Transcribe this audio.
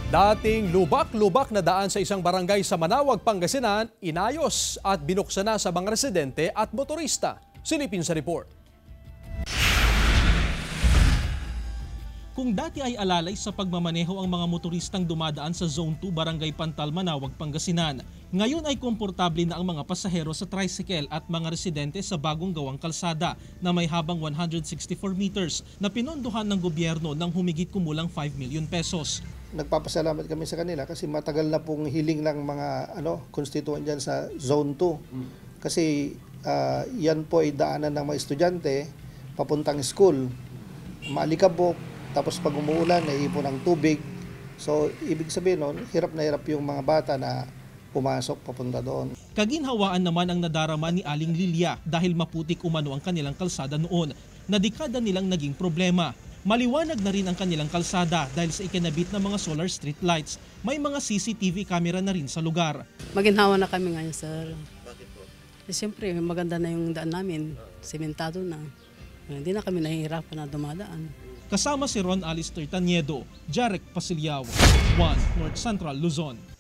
Dating lubak-lubak na daan sa isang barangay sa Manaoag, Pangasinan, inayos at binuksan na sa mga residente at motorista. Silipin sa report. Kung dati ay alalay sa pagmamaneho ang mga motoristang dumadaan sa Zone 2 Barangay Pantal, Manaoag, Pangasinan, ngayon ay komportable na ang mga pasahero sa tricycle at mga residente sa bagong gawang kalsada na may habang 164 meters na pinondohan ng gobyerno ng humigit kumulang 5 million pesos. Nagpapasalamat kami sa kanila kasi matagal na pong hiling ng mga constituent dyan sa Zone 2. Kasi yan po ay daanan ng mga estudyante papuntang school. Maalikabok, tapos pag umuulan, naiipon ng tubig. So, ibig sabihin nun, hirap na hirap yung mga bata na pumasok papunta doon. Kaginhawaan naman ang nadarama ni Aling Lilia dahil maputik umano ang kanilang kalsada noon na dekada nilang naging problema. Maliwanag na rin ang kanilang kalsada dahil sa ikinabit ng mga solar street lights. May mga CCTV camera na rin sa lugar. Maginhawa na kami ngayon, sir. Bakit po? Siyempre, maganda na yung daan namin. Sementado na. Hindi na kami nahihirapan na dumadaan. Kasama si Ron Alistair Taniedo, Jarek Pasilyao, 1 North Central Luzon.